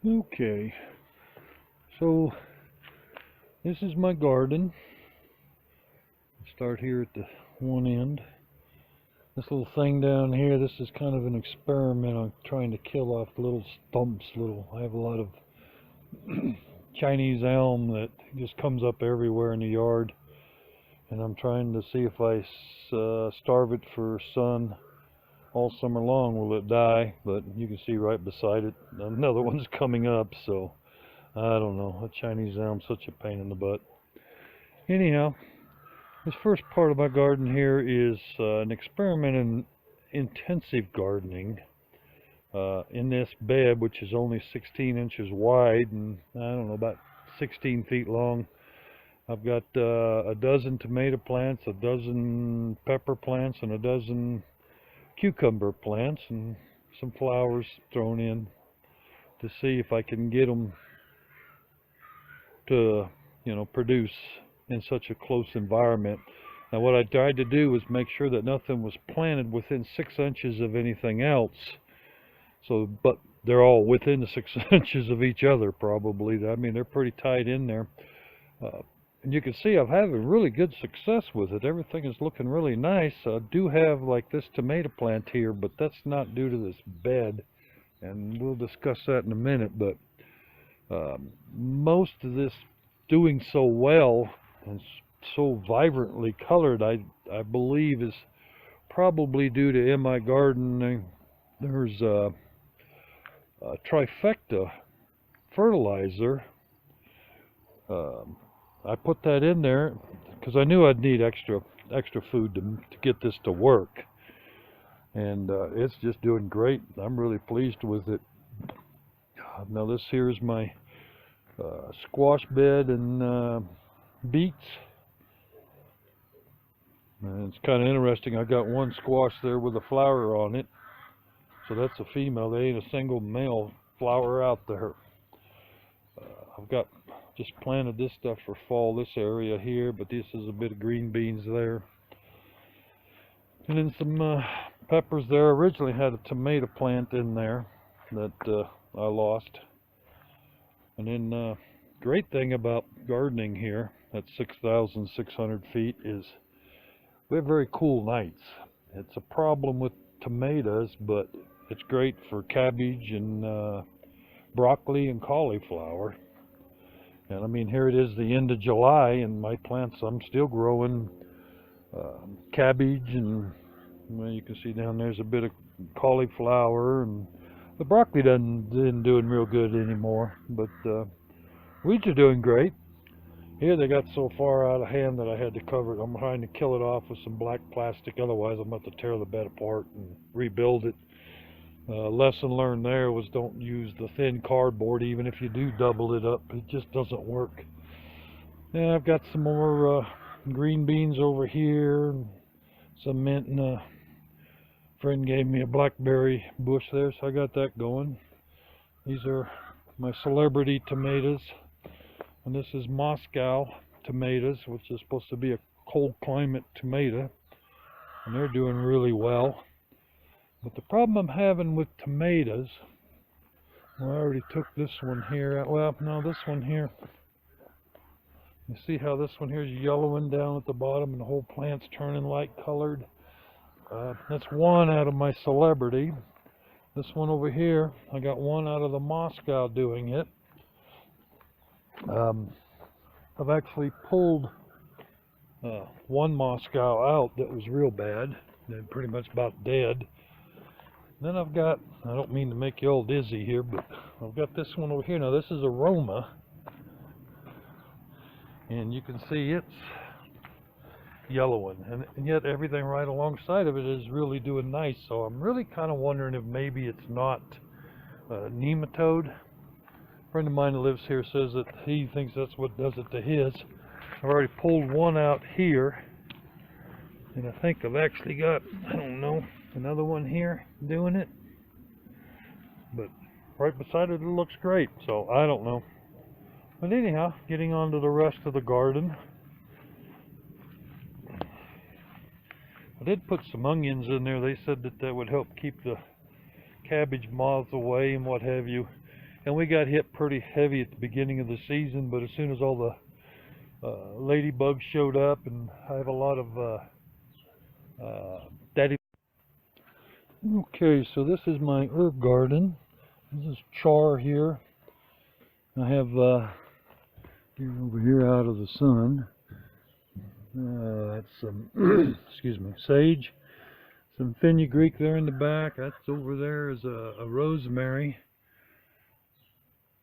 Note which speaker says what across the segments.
Speaker 1: Okay, so this is my garden. Start here at the one end. This little thing down here, this is kind of an experiment on trying to kill off little stumps. I have a lot of Chinese elm that just comes up everywhere in the yard, and I'm trying to see if I starve it for sun all summer long, will it die? But you can see right beside it, another one's coming up, so I don't know. A Chinese elm's such a pain in the butt. Anyhow, this first part of my garden here is an experiment in intensive gardening. In this bed, which is only 16 inches wide and I don't know, about 16 feet long, I've got a dozen tomato plants, a dozen pepper plants, and a dozen cucumber plants, and some flowers thrown in to see if I can get them to, produce in such a close environment. Now, what I tried to do was make sure that nothing was planted within 6 inches of anything else. So, but they're all within the 6 inches of each other, probably. I mean, they're pretty tight in there. And you can see I'm having really good success with it. Everything is looking really nice. I do have like this tomato plant here, but that's not due to this bed, and we'll discuss that in a minute. But most of this doing so well and so vibrantly colored, I believe, is probably due to in my garden there's a trifecta fertilizer. I put that in there because I knew I'd need extra food to get this to work, and it's just doing great. I'm really pleased with it. Now this here is my squash bed and beets, and it's kind of interesting. I got one squash there with a flower on it, so that's a female. There ain't a single male flower out there. I've got just planted this stuff for fall, this area here, but this is a bit of green beans there. And then some peppers there. I originally had a tomato plant in there that I lost. And then great thing about gardening here at 6,600 feet is we have very cool nights. It's a problem with tomatoes, but it's great for cabbage and broccoli and cauliflower. And I mean, here it is the end of July, and my plants, I'm still growing cabbage, and well, you can see down there's a bit of cauliflower, and the broccoli isn't doing real good anymore, but weeds are doing great. Here they got so far out of hand that I had to cover it. I'm trying to kill it off with some black plastic, otherwise I'm going to have to tear the bed apart and rebuild it. Lesson learned there was don't use the thin cardboard. Even if you do double it up, it just doesn't work. Yeah, I've got some more green beans over here, and some mint, and a friend gave me a blackberry bush there, so I got that going. These are my celebrity tomatoes, and this is Moscow tomatoes, which is supposed to be a cold climate tomato, and they're doing really well. But the problem I'm having with tomatoes, well, I already took this one here out. Well, no, this one here. You see how this one here is yellowing down at the bottom and the whole plant's turning light colored? That's one out of my celebrity. This one over here, I got one out of the Moscow doing it. I've actually pulled one Moscow out that was real bad, and pretty much about dead. Then I've got, I don't mean to make you all dizzy here, but I've got this one over here. Now this is Aroma, and you can see it's yellowing, and yet everything right alongside of it is really doing nice. So I'm really kind of wondering if maybe it's not nematode. A friend of mine that lives here says that he thinks that's what does it to his. I've already pulled one out here, and I think I've actually got, I don't know, another one here doing it, but right beside it, it looks great, so I don't know. But anyhow, getting on to the rest of the garden. I did put some onions in there. They said that that would help keep the cabbage moths away and what have you. and we got hit pretty heavy at the beginning of the season, but as soon as all the ladybugs showed up, and I have a lot of daddy. Okay, so this is my herb garden. This is char here. I have here over here out of the sun. That's some excuse me, sage. Some fenugreek there in the back. That's over there is a rosemary.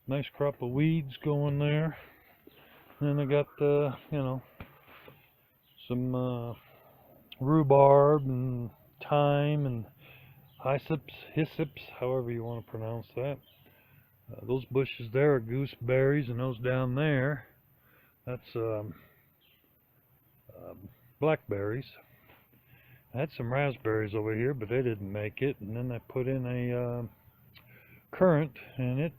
Speaker 1: Nice crop of weeds going there. And I got you know, some rhubarb and thyme and hyssop, however you want to pronounce that. Those bushes there are gooseberries, and those down there, that's blackberries. I had some raspberries over here, but they didn't make it, and then I put in a currant, and it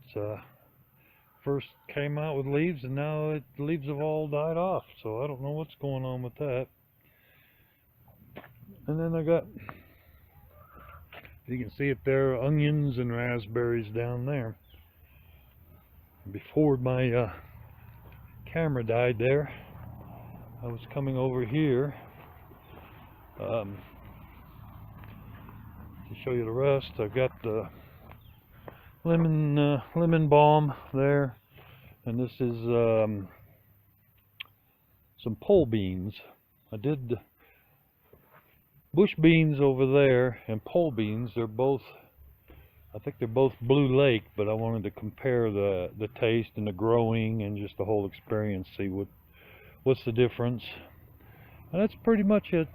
Speaker 1: first came out with leaves, and now the leaves have all died off, so I don't know what's going on with that. And then I got, you can see it there, onions and raspberries down there. Before my camera died there, I was coming over here to show you the rest. I've got the lemon balm there, and this is some pole beans. I did bush beans over there and pole beans. They're both, I think they're both Blue Lake, but I wanted to compare the taste and the growing and just the whole experience, see what's the difference. And that's pretty much it.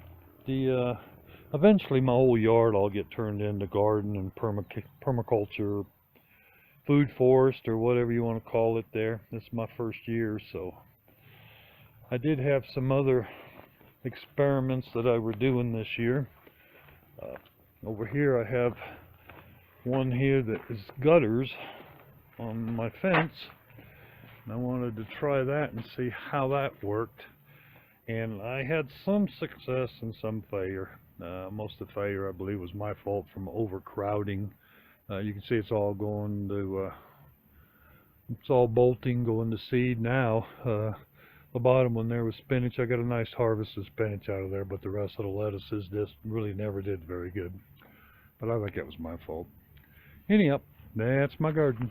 Speaker 1: Eventually my whole yard I'll get turned into garden and permaculture, food forest, or whatever you want to call it there. This is my first year, so I did have some other experiments that I were doing this year. Over here I have one here that is gutters on my fence, and I wanted to try that and see how that worked, and I had some success and some failure. Most of the failure, I believe, was my fault from overcrowding. You can see it's all going to it's all bolting, going to seed now. The bottom one there was spinach. I got a nice harvest of spinach out of there, but the rest of the lettuces just really never did very good. But I think that was my fault. Anyhow, that's my garden.